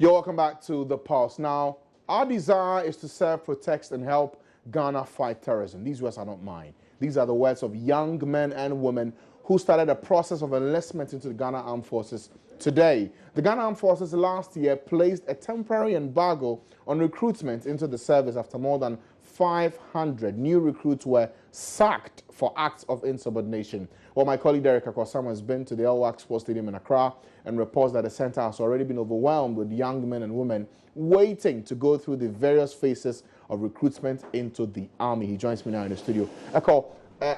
You're welcome back to The Pulse. Now, our desire is to serve, protect, and help Ghana fight terrorism. These words are not mine. These are the words of young men and women who started a process of enlistment into the Ghana Armed Forces today. The Ghana Armed Forces last year placed a temporary embargo on recruitment into the service after more than 500 new recruits were sacked for acts of insubordination. Well, my colleague Derek Akwasam has been to the LWAC Sports Stadium in Accra and reports that the center has already been overwhelmed with young men and women waiting to go through the various phases of recruitment into the army. He joins me now in the studio. Eko,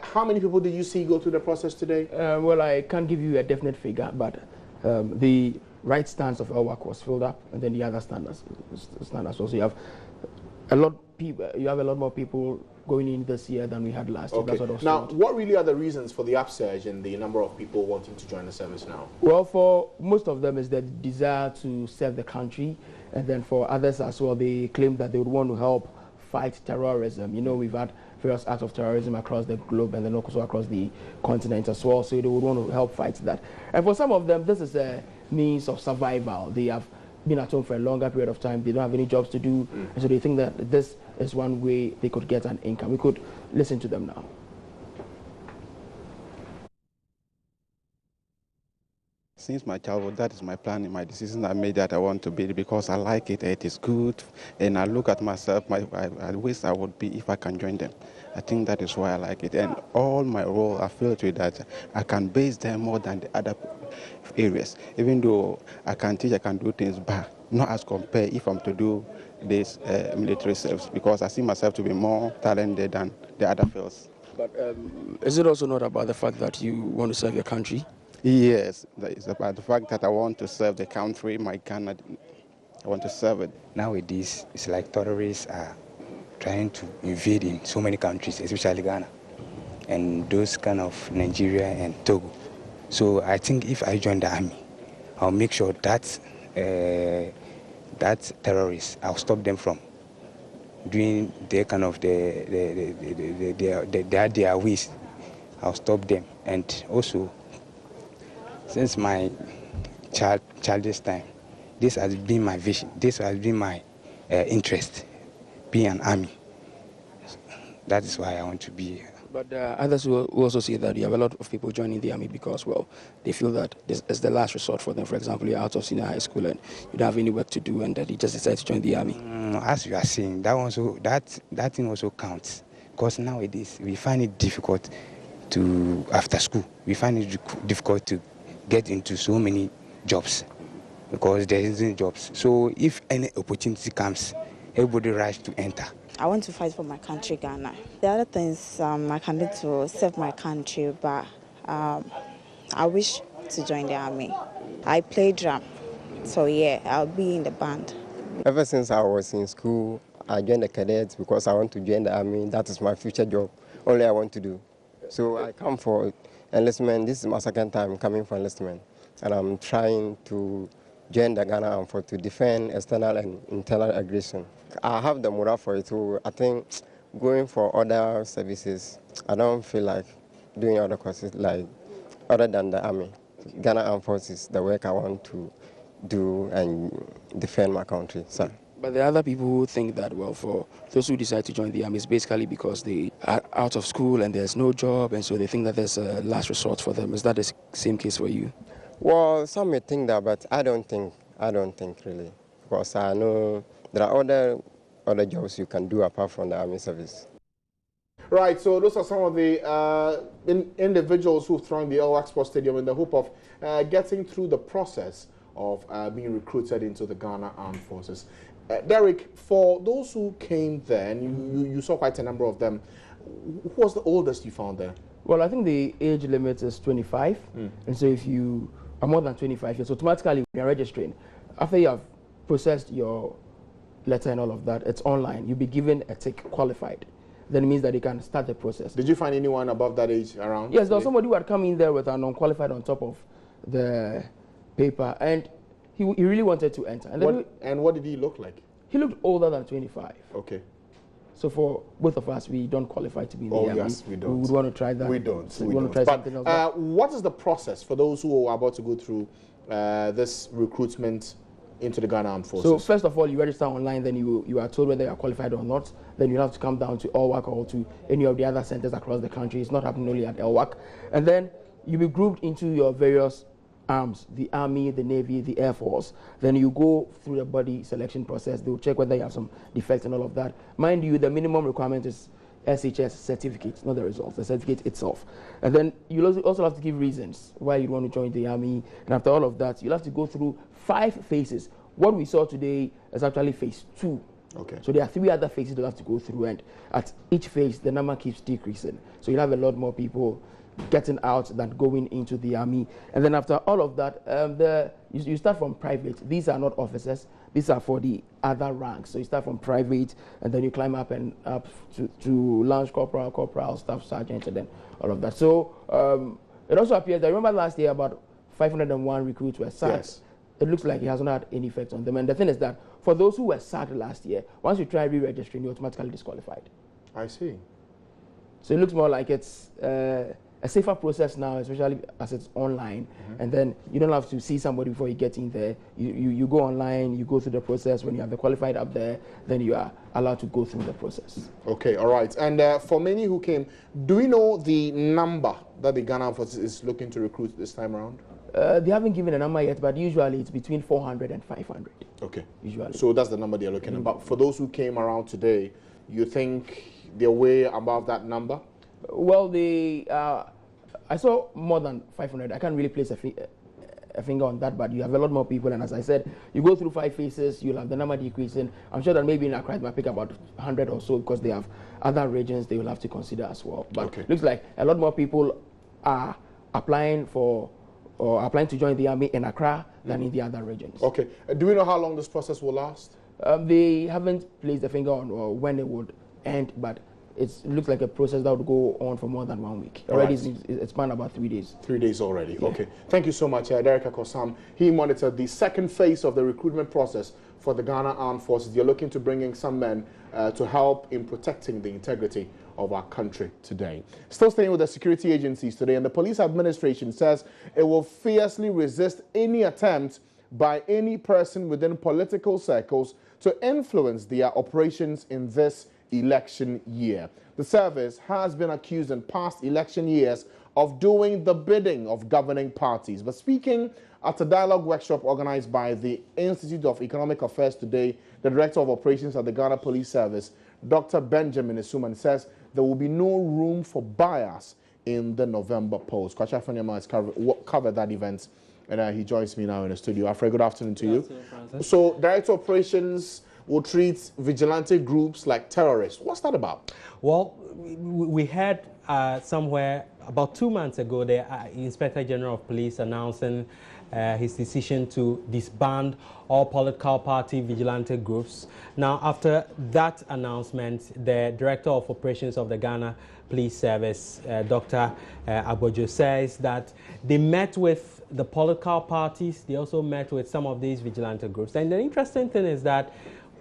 how many people did you see go through the process today? Well, I can't give you a definite figure, but the right stands of LWAC was filled up, and then the other standards also. So you have a lot more people going in this year than we had last year. Okay. Now, what really are the reasons for the upsurge in the number of people wanting to join the service now? Well, for most of them is the desire to serve the country, and then for others as well, they claim that they would want to help fight terrorism. You know, we've had various acts of terrorism across the globe and then also across the continent as well, so they would want to help fight that. And for some of them, this is a means of survival. They have been at home for a longer period of time, they don't have any jobs to do, and so they think that this is one way they could get an income. We could listen to them now. Since my childhood, that is my plan and my decision I made that I want to be because I like it, it is good, and I look at myself, I wish I would be if I can join them. I think that is why I like it, and all my role, I feel to it that I can base them more than the other areas. Even though I can teach, I can do things, but not as compared if I'm to do this military service, because I see myself to be more talented than the other fields. But is it also not about the fact that you want to serve your country? Yes, it's about the fact that I want to serve the country, my Ghana. I want to serve it. Nowadays, it's like terrorists are trying to invade in so many countries, especially Ghana, and those kind of Nigeria and Togo. So I think if I join the army, I'll make sure that that terrorists, I'll stop them from doing their kind of their ways. I'll stop them, and also, since my childish time, this has been my vision, this has been my interest, being an army. That is why I want to be here. But others will also say that you have a lot of people joining the army because, well, they feel that this is the last resort for them. For example, you're out of senior high school and you don't have any work to do, and that you just decide to join the army. As you are saying, that thing also counts, because nowadays we find it difficult to, after school, we find it difficult to get into so many jobs because there isn't jobs. So if any opportunity comes, everybody rush to enter. I want to fight for my country, Ghana. The other things I can do to serve my country, but I wish to join the army. I play drum, so yeah, I'll be in the band. Ever since I was in school, I joined the cadets because I want to join the army. That is my future job, only I want to do. So I come for enlistment. This is my second time coming for enlistment, and I'm trying to join the Ghana Armed Forces to defend external and internal aggression. I have the morale for it too. I think going for other services, I don't feel like doing other courses like other than the army. Ghana Armed Forces, the work I want to do and defend my country. So. But there are other people who think that, well, for those who decide to join the army, it's basically because they are out of school and there's no job, and so they think that there's a last resort for them. Is that the same case for you? Well, some may think that, but I don't think really, because I know there are other jobs you can do apart from the army service. Right, so those are some of the individuals who've thrown the LWAC Sports Stadium in the hope of getting through the process of being recruited into the Ghana Armed Forces. Derek, for those who came there, and you saw quite a number of them, who was the oldest you found there? Well, I think the age limit is 25, and so if you are more than 25 years, automatically when you're registering, after you have processed your letter and all of that, it's online. You'll be given a tick qualified. Then it means that you can start the process. Did you find anyone above that age around? Yes, there was somebody who had come in there with an unqualified on top of the paper, and he really wanted to enter. And what did he look like? He looked older than 25. Okay. So for both of us, we don't qualify to be in the army. Yes, we don't. We would want to try that. We don't. So we want to try something else. What is the process for those who are about to go through this recruitment into the Ghana Armed Forces? So first of all, you register online, then you are told whether you are qualified or not. Then you have to come down to Elwak or to any of the other centers across the country. It's not happening only at Elwak. And then you'll be grouped into your various arms, the Army, the Navy, the Air Force. Then you go through the body selection process. They will check whether you have some defects and all of that. Mind you, the minimum requirement is SHS certificate, not the results, the certificate itself. And then you also have to give reasons why you want to join the Army. And after all of that, you'll have to go through 5 phases. What we saw today is actually phase 2. Okay. So there are 3 other phases you'll have to go through, and at each phase, the number keeps decreasing. So you'll have a lot more people getting out than going into the Army. And then after all of that, you start from private. These are not officers. These are for the other ranks. So you start from private, and then you climb up and up to lance corporal, staff sergeant, and then all of that. So it also appears that, remember last year about 501 recruits were sacked. Yes. It looks like it has not had any effect on them. And the thing is that for those who were sacked last year, once you try re-registering, you're automatically disqualified. I see. So it looks more like it's a safer process now, especially as it's online. And then you don't have to see somebody before you get in there. You go online, you go through the process. When you have the qualified up there, then you are allowed to go through the process. Okay, all right. And for many who came, do we know the number that the Ghana Force is looking to recruit this time around? They haven't given a number yet, but usually it's between 400 and 500. Okay. Usually. So that's the number they're looking at. But for those who came around today, you think they're way above that number? Well, I saw more than 500. I can't really place a finger on that, but you have a lot more people. And as I said, you go through 5 phases, you'll have the number decreasing. I'm sure that maybe in Accra it might pick about 100 or so, because they have other regions they will have to consider as well. But it looks like a lot more people are applying to join the Army in Accra than in the other regions. Okay. Do we know how long this process will last? They haven't placed a finger on when it would end, but it looks like a process that would go on for more than 1 week. Already it's spanned about 3 days. 3 days already. Yeah. Okay. Thank you so much, Derek Akosam. He monitored the second phase of the recruitment process for the Ghana Armed Forces. You're looking to bring in some men to help in protecting the integrity of our country today. Still staying with the security agencies today, and the police administration says it will fiercely resist any attempt by any person within political circles to influence their operations in this election year. The service has been accused in past election years of doing the bidding of governing parties. But speaking at a dialogue workshop organized by the Institute of Economic Affairs today, the Director of Operations at the Ghana Police Service, Dr. Benjamin Isuman, says there will be no room for bias in the November polls. Kwacha Fanyama has covered that event, and he joins me now in the studio. Afra, good afternoon to you. So, Director of Operations will treat vigilante groups like terrorists. What's that about? Well, we had somewhere about 2 months ago the Inspector General of Police announcing his decision to disband all political party vigilante groups. Now, after that announcement, the Director of Operations of the Ghana Police Service, Dr. Abojo, says that they met with the political parties. They also met with some of these vigilante groups. And the interesting thing is that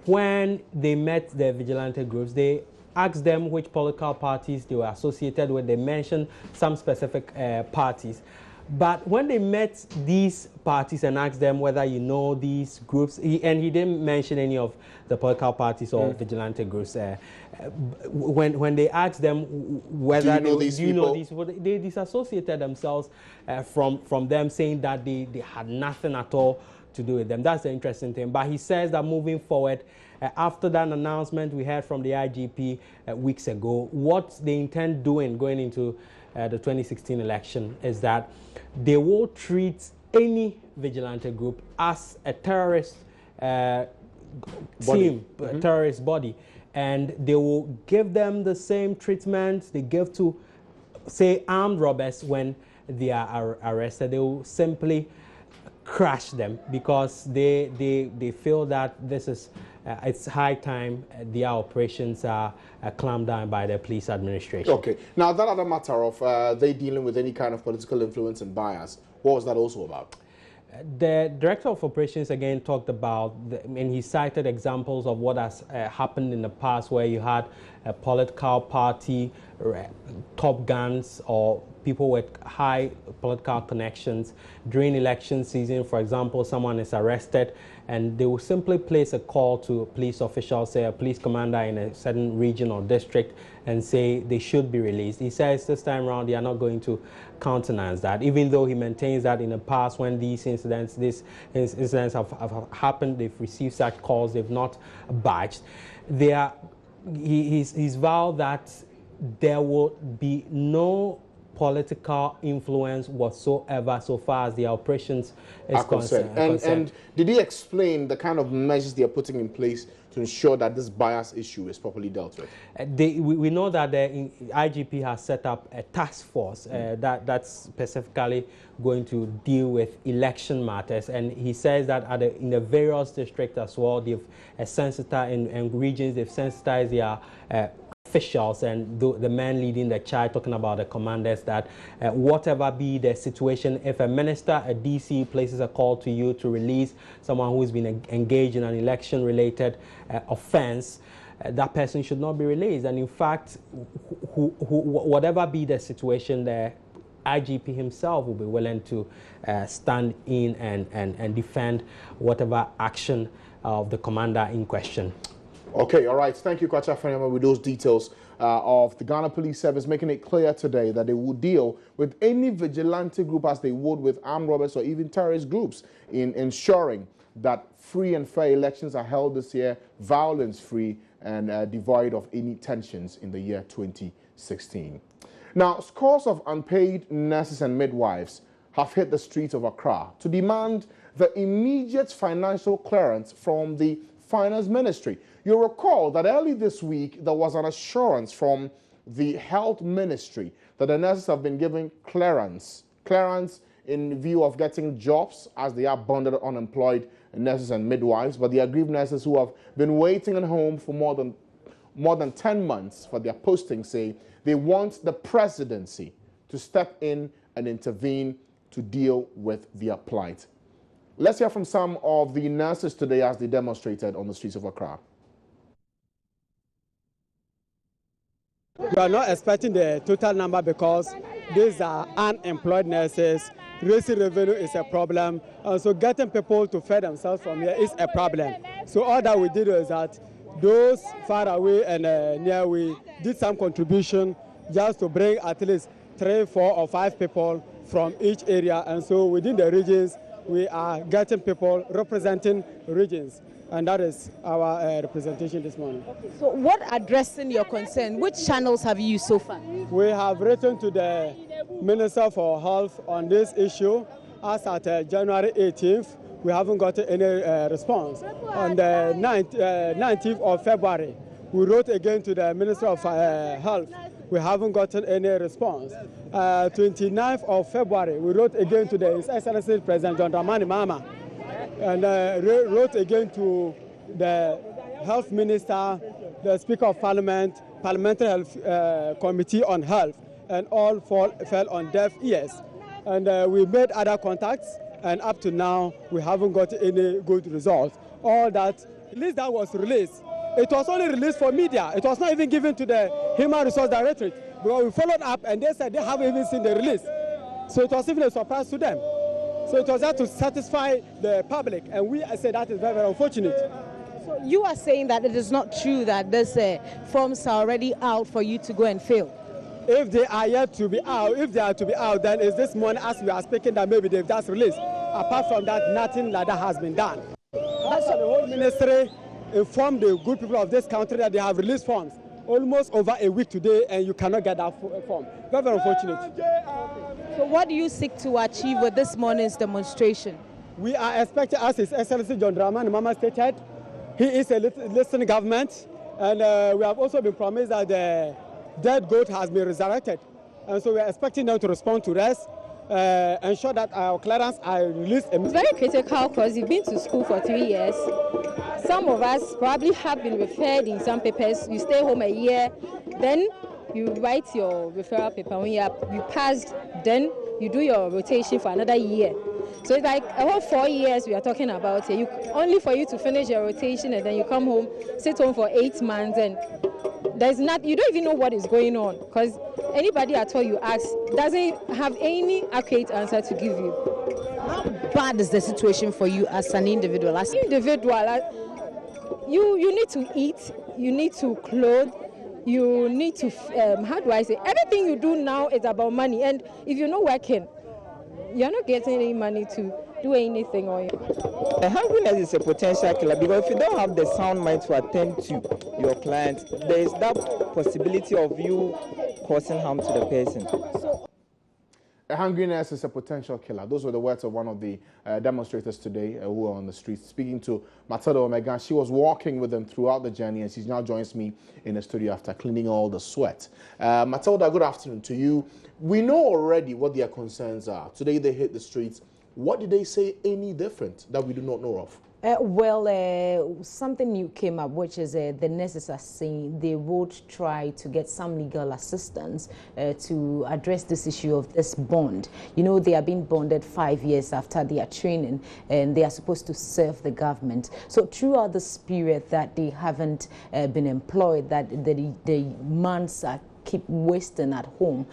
when they met the vigilante groups, they asked them which political parties they were associated with. They mentioned some specific parties. But when they met these parties and asked them whether you know these groups, and he didn't mention any of the political parties or vigilante groups. When they asked them whether do you know these people, they disassociated themselves from them, saying that they had nothing at all to do with them. That's the interesting thing. But he says that moving forward, after that announcement we heard from the IGP weeks ago, what they intend doing going into the 2016 election is that they will treat any vigilante group as a terrorist team, terrorist body, and they will give them the same treatment they give to, say, armed robbers when they are arrested. They will simply crush them because they feel that this is it's high time their operations are clamped down by the police administration. Okay. Now, that other matter of they dealing with any kind of political influence and bias, what was that also about? The Director of Operations again talked about, and he cited examples of what has happened in the past where you had a political party top guns or people with high political connections during election season. For example, someone is arrested and they will simply place a call to police officials, say a police commander in a certain region or district, and say they should be released. He says this time around they are not going to countenance that, even though he maintains that in the past when these incidents have happened, they've received such calls, they've not budged. He's vowed that there will be no political influence whatsoever so far as the operations is concerned. And did he explain the kind of measures they are putting in place to ensure that this bias issue is properly dealt with? We know that the IGP has set up a task force that's specifically going to deal with election matters, and he says that in the various districts as well, they've sensitized in regions, they've sensitized their officials and the men leading the charge, talking about the commanders, that whatever be the situation, if a minister, a DC places a call to you to release someone who's been engaged in an election-related offense, that person should not be released. And in fact, whatever be the situation, the IGP himself will be willing to stand in and defend whatever action of the commander in question. Okay, all right. Thank you, Kwacha Fanyama, with those details of the Ghana Police Service, making it clear today that they will deal with any vigilante group as they would with armed robbers or even terrorist groups in ensuring that free and fair elections are held this year, violence-free and devoid of any tensions in the year 2016. Now, scores of unpaid nurses and midwives have hit the streets of Accra to demand the immediate financial clearance from the Finance Ministry. You'll recall that early this week, there was an assurance from the Health Ministry that the nurses have been given clearance in view of getting jobs as they are bonded unemployed nurses and midwives. But the aggrieved nurses who have been waiting at home for more than 10 months for their posting say they want the presidency to step in and intervene to deal with their plight. Let's hear from some of the nurses today as they demonstrated on the streets of Accra. We are not expecting the total number because these are unemployed nurses. Raising revenue is a problem. And so getting people to feed themselves from here is a problem. So all that we did was that those far away and near, we did some contribution just to bring at least 3, 4 or 5 people from each area. And so within the regions, we are getting people representing regions. And that is our representation this morning. Okay, so what addressing your concern? Which channels have you used so far? We have written to the Minister for Health on this issue. As at January 18th, we haven't gotten any response. On the 19th of February, we wrote again to the Minister of Health. We haven't gotten any response. 29th of February, we wrote again to the His Excellency President John Dramani Mahama, and wrote again to the Health Minister, the Speaker of Parliament, Parliamentary Health Committee on Health, and all fell on deaf ears. And we made other contacts, and up to now, we haven't got any good results. All that list that was released, it was only released for media. It was not even given to the Human Resource Directorate, because we followed up and they said they haven't even seen the release. So it was even a surprise to them. So it was there to satisfy the public, and we say that is very, very unfortunate. So you are saying that it is not true that these forms are already out for you to go and fill? If they are yet to be out, if they are to be out, then it's this morning as we are speaking that maybe they've just released. Apart from that, nothing like that has been done. That's why the whole ministry informed the good people of this country that they have released forms almost over a week today, and you cannot get that form. Very, very unfortunate. So what do you seek to achieve with this morning's demonstration? We are expecting, as His Excellency John Dramani Mahama stated, he is a listening government, and we have also been promised that the dead goat has been resurrected. And so we are expecting them to respond to us, ensure that our clearance are released. It's very critical because you've been to school for 3 years. Some of us probably have been referred in some papers. You stay home a year, then you write your referral paper. When you passed, then you do your rotation for another year. So it's like a whole 4 years we are talking about here. Only for you to finish your rotation and then you come home, sit home for 8 months, and you don't even know what is going on, because anybody at all you ask doesn't have any accurate answer to give you. How bad is the situation for you as an individual? You need to eat, you need to clothe, you need to, everything you do now is about money. And if you're not working, you're not getting any money to do anything on you. Hungriness is a potential killer because if you don't have the sound mind to attend to your client, there is that possibility of you causing harm to the person. Hungriness is a potential killer. Those were the words of one of the demonstrators today who were on the streets. Speaking to Matilda Omega, she was walking with them throughout the journey, and she now joins me in the studio after cleaning all the sweat. Matilda, good afternoon to you. We know already what their concerns are. Today they hit the streets. What did they say any different that we do not know of? Something new came up, which is the nurses are saying they would try to get some legal assistance to address this issue of this bond. You know, they are being bonded 5 years after their training, and they are supposed to serve the government. So throughout this period that they haven't been employed, that the months are keep wasting at home,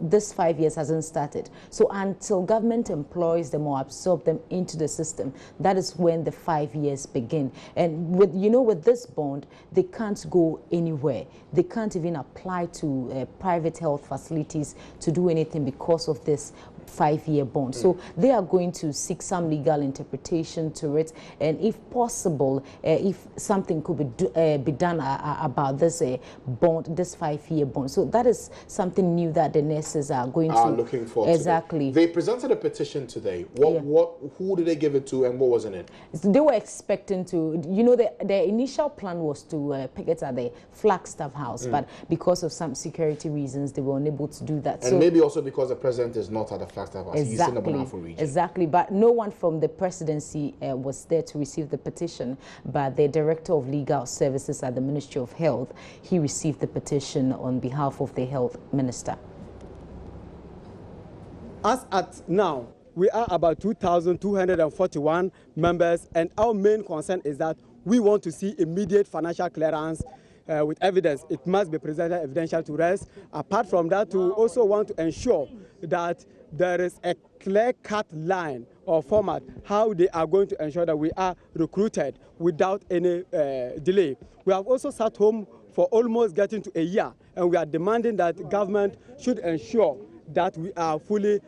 this 5 years hasn't started. So until government employs them or absorb them into the system, that is when the 5 years begin. And with this bond, they can't go anywhere. They can't even apply to private health facilities to do anything because of this 5-year bond. So they are going to seek some legal interpretation to it, and if possible, if something could be done about this bond, this 5-year bond. So that is something new that the nurses are going to looking for. Exactly. They presented a petition today. Who did they give it to, and what was in it? They were expecting to, their initial plan was to pick it at the Flagstaff House, but because of some security reasons, they were unable to do that. And so maybe also because the president is not at the Flagstaff House. He's in the Bonafo region. Exactly, but no one from the presidency was there to receive the petition, but the Director of Legal Services at the Ministry of Health, he received the petition on behalf of the Health Minister. As at now, we are about 2,241 members, and our main concern is that we want to see immediate financial clearance with evidence. It must be presented evidential to rest. Apart from that, we also want to ensure that there is a clear-cut line or format how they are going to ensure that we are recruited without any delay. We have also sat home for almost getting to a year, and we are demanding that government should ensure that we are fully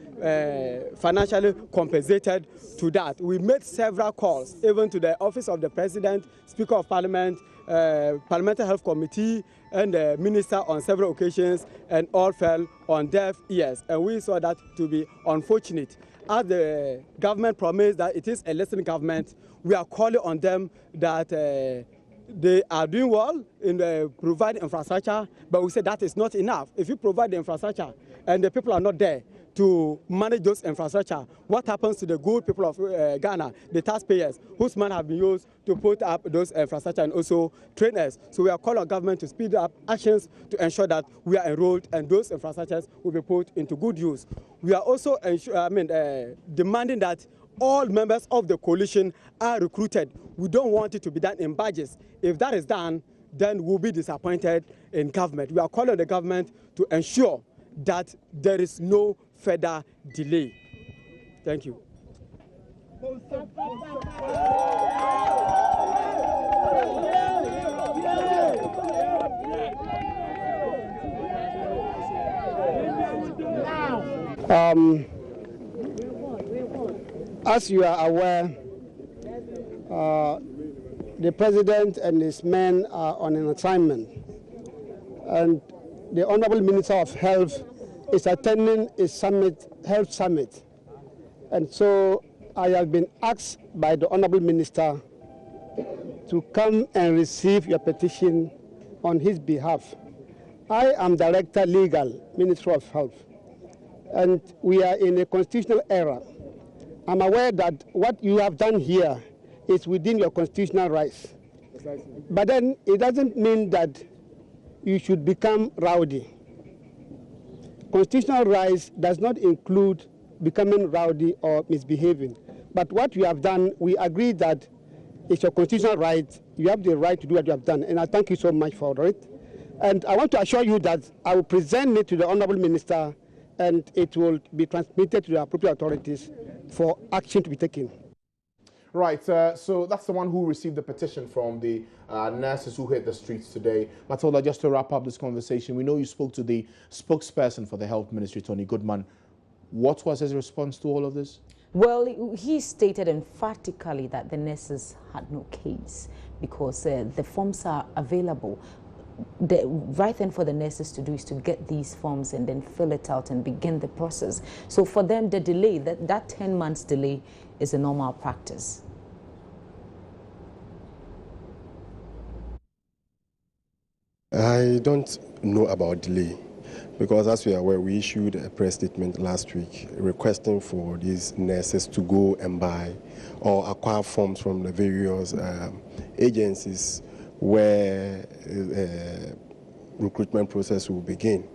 financially compensated to that. We made several calls, even to the Office of the President, Speaker of Parliament, Parliamentary Health Committee, and the Minister on several occasions, and all fell on deaf ears. And we saw that to be unfortunate. As the government promised that it is a listening government, we are calling on them that they are doing well in providing infrastructure, but we say that is not enough. If you provide the infrastructure and the people are not there to manage those infrastructure, what happens to the good people of Ghana, the taxpayers, whose money have been used to put up those infrastructure and also train us? So we are calling on government to speed up actions to ensure that we are enrolled and those infrastructures will be put into good use. We are also demanding that all members of the coalition are recruited. We don't want it to be done in badges. If that is done, then we'll be disappointed in government. We are calling on the government to ensure that there is no further delay. Thank you. As you are aware, the president and his men are on an assignment, and the Honorable Minister of Health is attending a health summit. And so I have been asked by the Honorable Minister to come and receive your petition on his behalf. I am Director Legal, Ministry of Health, and we are in a constitutional era. I'm aware that what you have done here is within your constitutional rights. But then it doesn't mean that you should become rowdy. Constitutional rights does not include becoming rowdy or misbehaving. But what you have done, we agree that it's your constitutional right. You have the right to do what you have done, and I thank you so much for it. And I want to assure you that I will present it to the Honorable Minister and it will be transmitted to the appropriate authorities for action to be taken. Right, so that's the one who received the petition from the nurses who hit the streets today. Matilda, just to wrap up this conversation, we know you spoke to the spokesperson for the Health Ministry, Tony Goodman. What was his response to all of this? Well, he stated emphatically that the nurses had no case because the forms are available. The right thing for the nurses to do is to get these forms and then fill it out and begin the process. So for them, the delay, that 10 months delay is a normal practice. I don't know about delay because as we are aware, we issued a press statement last week requesting for these nurses to go and buy or acquire forms from the various agencies where recruitment process will begin.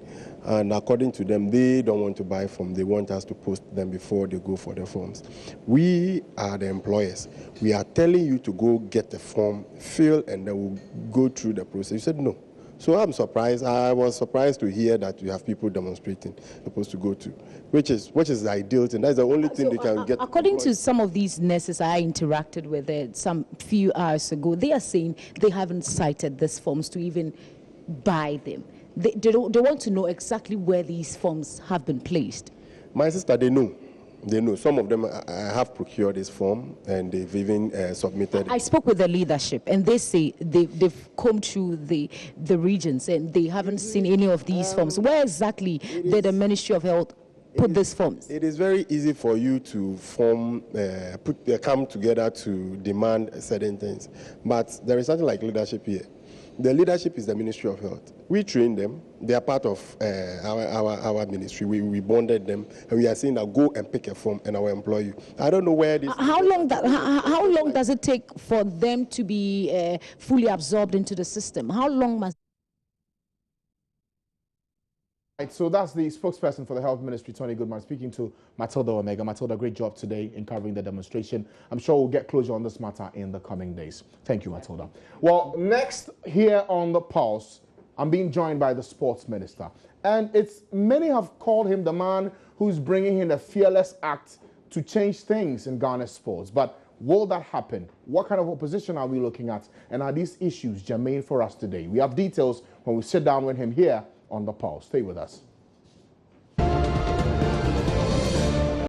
And according to them, they don't want to buy forms. They want us to post them before they go for the forms. We are the employers. We are telling you to go get the form, fill, and then we'll go through the process. You said no. So I'm surprised. I was surprised to hear that you have people demonstrating, supposed to go to, which is the ideal thing. That's the only thing they can get. According to some of these nurses I interacted with some few hours ago, they are saying they haven't cited these forms to even buy them. They want to know exactly where these forms have been placed. My sister, they know. They know. Some of them have procured this form and they've even submitted. I spoke with the leadership and they say they've come through the regions and they haven't seen any of these forms. Where exactly did the Ministry of Health put these forms? It is very easy for you to come together to demand certain things. But there is something like leadership here. The leadership is the Ministry of Health. We train them. They are part of our ministry. We bonded them, and we are saying that go and pick a form, and I will employ you. I don't know where this. How long does it take for them to be fully absorbed into the system? How long must? Right, so that's the spokesperson for the Health Ministry, Tony Goodman, speaking to Matilda Omega. Matilda, great job today in covering the demonstration. I'm sure we'll get closure on this matter in the coming days. Thank you, Matilda. Well, next here on The Pulse, I'm being joined by the Sports Minister. And many have called him the man who's bringing in a fearless act to change things in Ghana's sports. But will that happen? What kind of opposition are we looking at? And are these issues germane for us today? We have details when we sit down with him here on The Pulse. Stay with us.